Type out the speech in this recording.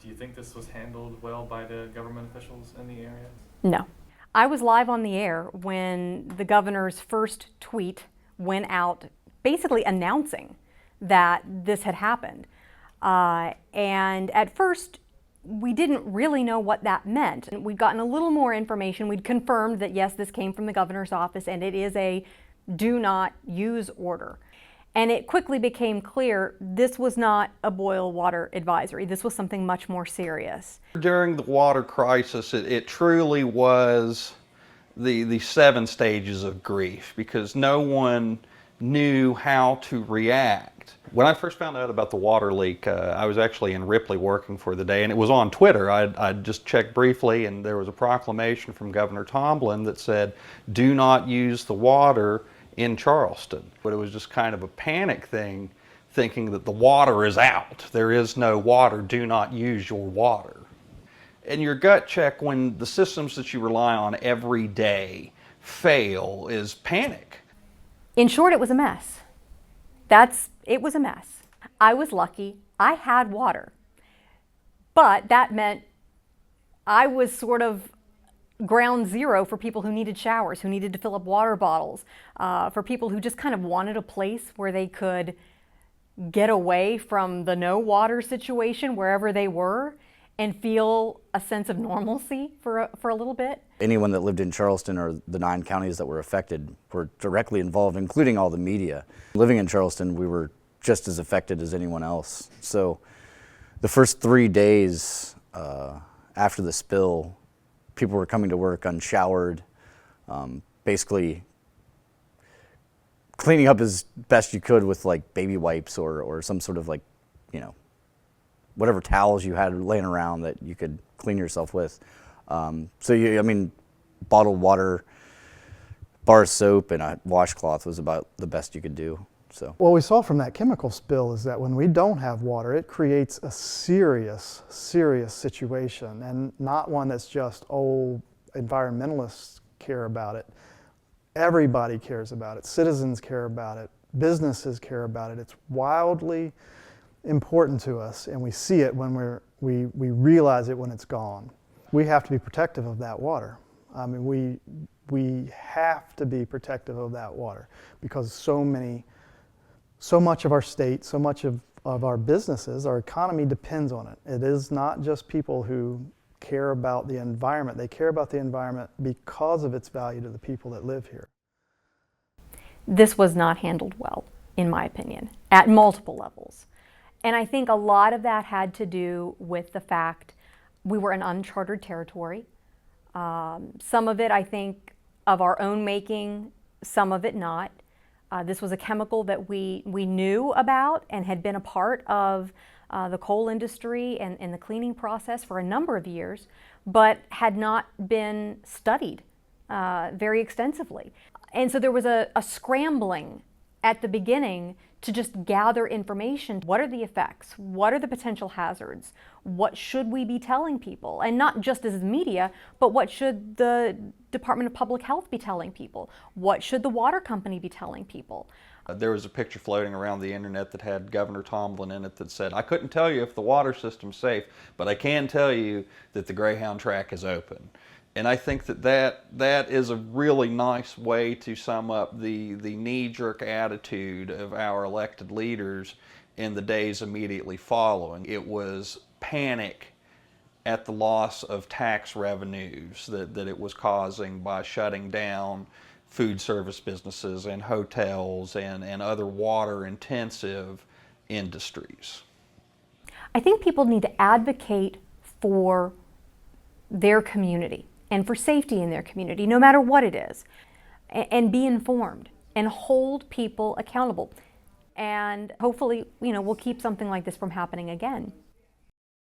Do you think this was handled well by the government officials in the area? No. I was live on the air when the governor's first tweet went out basically announcing that this had happened. And at first, we didn't really know what that meant. We'd gotten a little more information. We'd confirmed that yes, this came from the governor's office and it is a do not use order. And it quickly became clear this was not a boil water advisory. This was something much more serious. During the water crisis, it truly was the 7 stages of grief, because no one knew how to react. When I first found out about the water leak, I was actually in Ripley working for the day, and it was on Twitter. I just checked briefly, and there was a proclamation from Governor Tomblin that said, "Do not use the water in Charleston." But it was just kind of a panic thing, thinking that the water is out. There is no water, do not use your water. And your gut check when the systems that you rely on every day fail is panic. In short, it was a mess. It was a mess. I was lucky. I had water. But that meant I was sort of ground zero for people who needed showers, who needed to fill up water bottles, for people who just kind of wanted a place where they could get away from the no water situation wherever they were and feel a sense of normalcy for a little bit. Anyone that lived in Charleston or the 9 counties that were affected were directly involved, including all the media. Living in Charleston, we were just as affected as anyone else. So the first 3 days after the spill, people were coming to work unshowered, basically cleaning up as best you could with like baby wipes or some sort of like, whatever towels you had laying around that you could clean yourself with. Bottled water, bar soap, and a washcloth was about the best you could do. So what we saw from that chemical spill is that when we don't have water, it creates a serious, serious situation, and not one that's just, environmentalists care about it. Everybody cares about it. Citizens care about it. Businesses care about it. It's wildly important to us, and we see it when we realize it when it's gone. We have to be protective of that water. We have to be protective of that water because so much of our state, so much of our businesses, our economy depends on it. It is not just people who care about the environment. They care about the environment because of its value to the people that live here. This was not handled well, in my opinion, at multiple levels. And I think a lot of that had to do with the fact we were in uncharted territory. Some of it, I think, of our own making, some of it not. This was a chemical that we knew about and had been a part of the coal industry and the cleaning process for a number of years, but had not been studied very extensively. And so there was a scrambling at the beginning to just gather information. What are the effects? What are the potential hazards? What should we be telling people? And not just as media, but what should the Department of Public Health be telling people? What should the water company be telling people? There was a picture floating around the internet that had Governor Tomblin in it that said, "I couldn't tell you if the water system's safe, but I can tell you that the Greyhound track is open." And I think that is a really nice way to sum up the knee-jerk attitude of our elected leaders in the days immediately following. It was panic at the loss of tax revenues that it was causing by shutting down food service businesses and hotels and other water-intensive industries. I think people need to advocate for their community and for safety in their community, no matter what it is, and be informed and hold people accountable. And hopefully, we'll keep something like this from happening again.